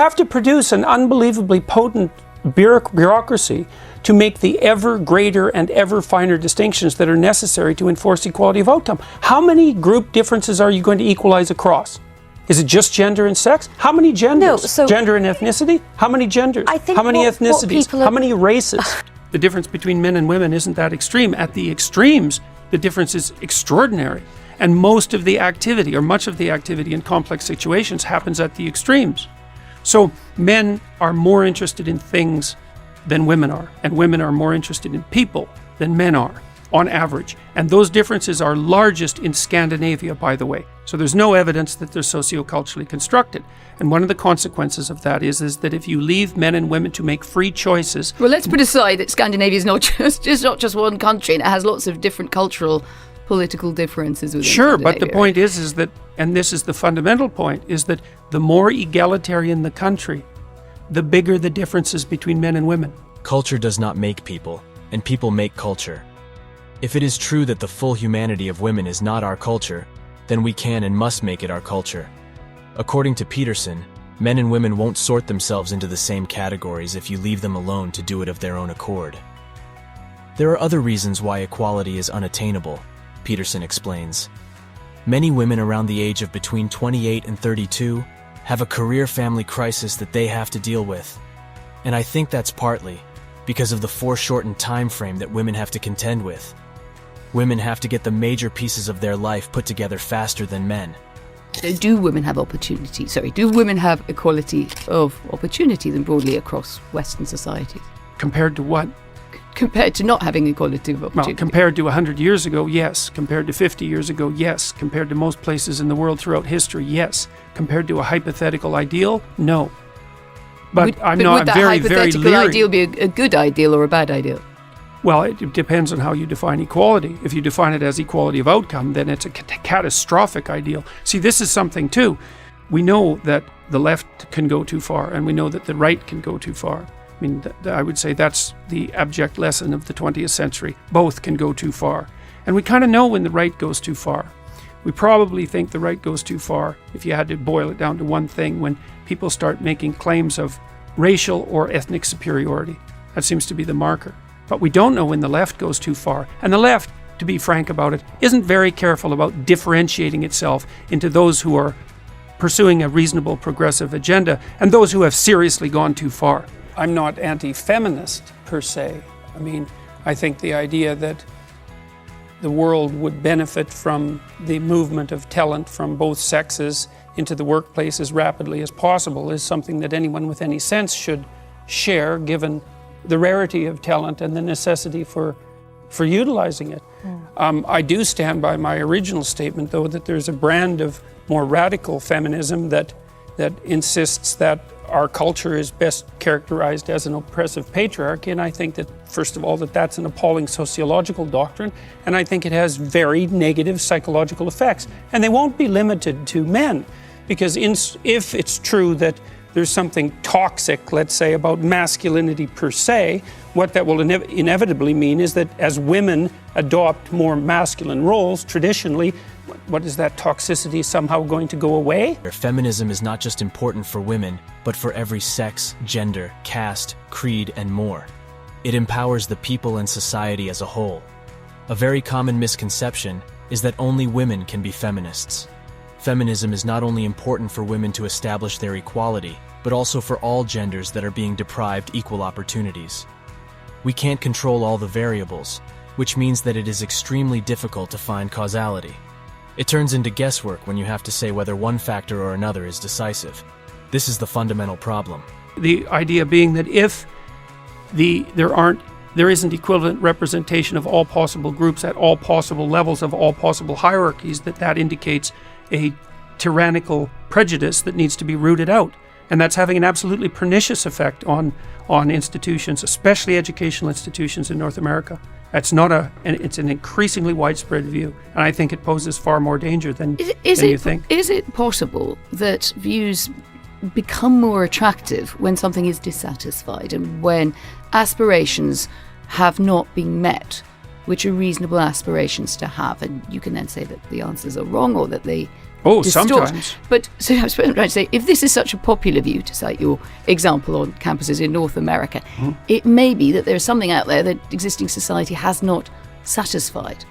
have to produce an unbelievably potent bureaucracy to make the ever greater and ever finer distinctions that are necessary to enforce equality of outcome. How many group differences are you going to equalize across? Is it just gender and sex? How many genders? No, so gender and ethnicity? How many genders? How many ethnicities? How many races? The difference between men and women isn't that extreme. At the extremes, the difference is extraordinary. And most of the activity, or much of the activity in complex situations, happens at the extremes. So men are more interested in things than women are, and women are more interested in people than men are, on average. And those differences are largest in Scandinavia, by the way. So there's no evidence that they're socioculturally constructed. And one of the consequences of that is that if you leave men and women to make free choices... Well, let's put aside that Scandinavia is not just one country, and it has lots of different cultural, political differences within Sure, but the point is that, and this is the fundamental point, is that the more egalitarian the country, the bigger the differences between men and women. Culture does not make people, and people make culture. If it is true that the full humanity of women is not our culture, then we can and must make it our culture. According to Peterson, men and women won't sort themselves into the same categories if you leave them alone to do it of their own accord. There are other reasons why equality is unattainable, Peterson explains. Many women around the age of between 28 and 32 have a career-family crisis that they have to deal with. And I think that's partly because of the foreshortened time frame that women have to contend with. Women have to get the major pieces of their life put together faster than men. Do women have opportunity? Do women have equality of opportunity then broadly across Western societies? Compared to what? Compared to not having equality of opportunity. Well, compared to 100 years ago, yes. Compared to 50 years ago, yes. Compared to most places in the world throughout history, yes. Compared to a hypothetical ideal, no. But I'm not very, very leery. Would that hypothetical ideal be a good ideal or a bad ideal? Well, it depends on how you define equality. If you define it as equality of outcome, then it's a catastrophic ideal. See, this is something too. We know that the left can go too far, and we know that the right can go too far. I mean, I would say that's the abject lesson of the 20th century. Both can go too far. And we kind of know when the right goes too far. We probably think the right goes too far, if you had to boil it down to one thing, when people start making claims of racial or ethnic superiority. That seems to be the marker. But we don't know when the left goes too far. And the left, to be frank about it, isn't very careful about differentiating itself into those who are pursuing a reasonable progressive agenda and those who have seriously gone too far. I'm not anti-feminist per se. I mean, I think the idea that the world would benefit from the movement of talent from both sexes into the workplace as rapidly as possible is something that anyone with any sense should share, given the rarity of talent and the necessity for utilizing it. I do stand by my original statement, though, that there's a brand of more radical feminism that insists that our culture is best characterized as an oppressive patriarchy, and I think that, first of all, that's an appalling sociological doctrine, and I think it has very negative psychological effects. And they won't be limited to men, because if it's true that there's something toxic, let's say, about masculinity per se, what that will inevitably mean is that as women adopt more masculine roles, traditionally, what is that toxicity somehow going to go away? Feminism is not just important for women, but for every sex, gender, caste, creed, and more. It empowers the people and society as a whole. A very common misconception is that only women can be feminists. Feminism is not only important for women to establish their equality, but also for all genders that are being deprived equal opportunities. We can't control all the variables, which means that it is extremely difficult to find causality. It turns into guesswork when you have to say whether one factor or another is decisive. This is the fundamental problem. The idea being that if there isn't equivalent representation of all possible groups at all possible levels of all possible hierarchies, that indicates a tyrannical prejudice that needs to be rooted out. And that's having an absolutely pernicious effect on institutions, especially educational institutions in North America. It's an increasingly widespread view, and I think it poses far more danger than you think. Is it possible that views become more attractive when something is dissatisfied and when aspirations have not been met, which are reasonable aspirations to have, and you can then say that the answers are wrong or that they Oh, distort. sometimes. But so I was trying to say, if this is such a popular view, to cite your example on campuses in North America, it may be that there's something out there that existing society has not satisfied.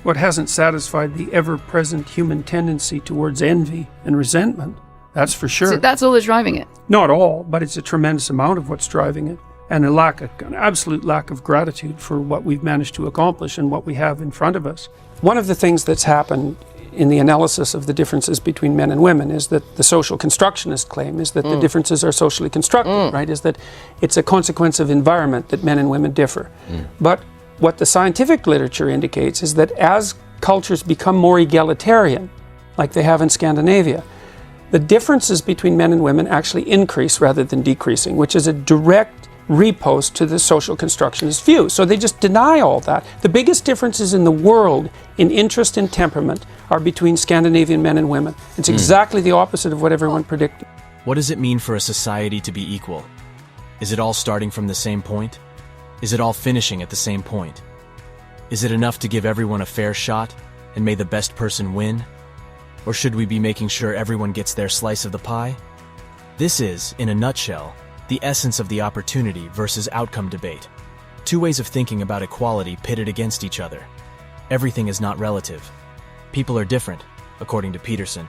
What hasn't satisfied the ever-present human tendency towards envy and resentment. That's for sure. So that's all that's driving it. Not all, but it's a tremendous amount of what's driving it. And an absolute lack of gratitude for what we've managed to accomplish and what we have in front of us. One of the things that's happened in the analysis of the differences between men and women is that the social constructionist claim is that the differences are socially constructed, right? Is that it's a consequence of environment that men and women differ. But what the scientific literature indicates is that as cultures become more egalitarian, like they have in Scandinavia, the differences between men and women actually increase rather than decreasing, which is a direct repost to the social constructionist view. So they just deny all that. The biggest differences in the world in interest and temperament are between Scandinavian men and women. It's exactly the opposite of what everyone predicted. What does it mean for a society to be equal? Is it all starting from the same point? Is it all finishing at the same point? Is it enough to give everyone a fair shot and may the best person win? Or should we be making sure everyone gets their slice of the pie? This is, in a nutshell, the essence of the opportunity versus outcome debate. Two ways of thinking about equality pitted against each other. Everything is not relative. People are different, according to Peterson.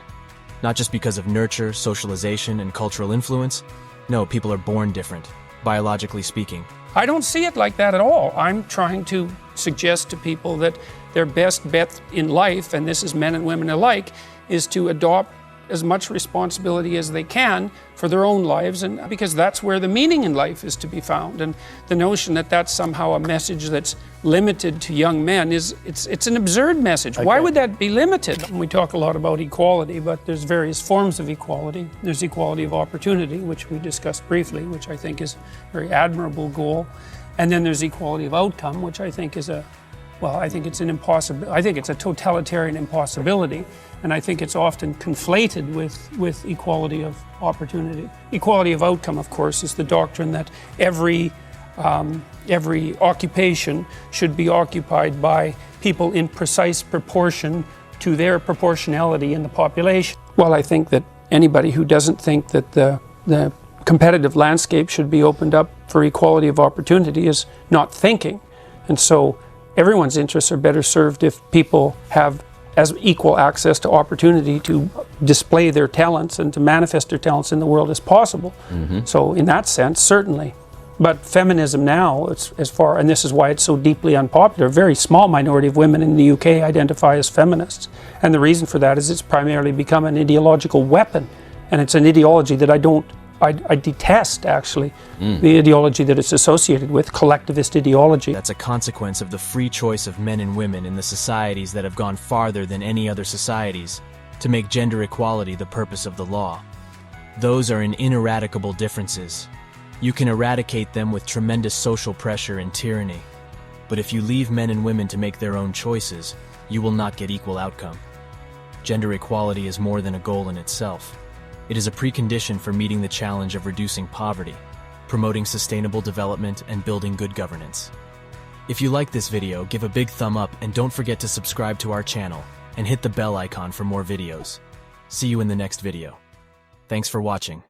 Not just because of nurture, socialization, and cultural influence. No, people are born different, biologically speaking. I don't see it like that at all. I'm trying to suggest to people that their best bet in life, and this is men and women alike, is to adopt as much responsibility as they can for their own lives, and because that's where the meaning in life is to be found. And the notion that that's somehow a message that's limited to young men it's an absurd message. Why would that be limited? We talk a lot about equality, but there's various forms of equality. There's equality of opportunity, which we discussed briefly, which I think is a very admirable goal. And then there's equality of outcome, which I think is I think it's a totalitarian impossibility, and I think it's often conflated with equality of opportunity. Equality of outcome, of course, is the doctrine that every occupation should be occupied by people in precise proportion to their proportionality in the population. Well, I think that anybody who doesn't think that the competitive landscape should be opened up for equality of opportunity is not thinking. And so everyone's interests are better served if people have as equal access to opportunity to display their talents and to manifest their talents in the world as possible. So in that sense, certainly. But feminism now, and this is why it's so deeply unpopular, a very small minority of women in the UK identify as feminists. And the reason for that is it's primarily become an ideological weapon. And it's an ideology that I detest, actually, the ideology that it's associated with, collectivist ideology. That's a consequence of the free choice of men and women in the societies that have gone farther than any other societies to make gender equality the purpose of the law. Those are ineradicable differences. You can eradicate them with tremendous social pressure and tyranny. But if you leave men and women to make their own choices, you will not get equal outcome. Gender equality is more than a goal in itself. It is a precondition for meeting the challenge of reducing poverty, promoting sustainable development, and building good governance. If you like this video, give a big thumb up and don't forget to subscribe to our channel and hit the bell icon for more videos. See you in the next video. Thanks for watching.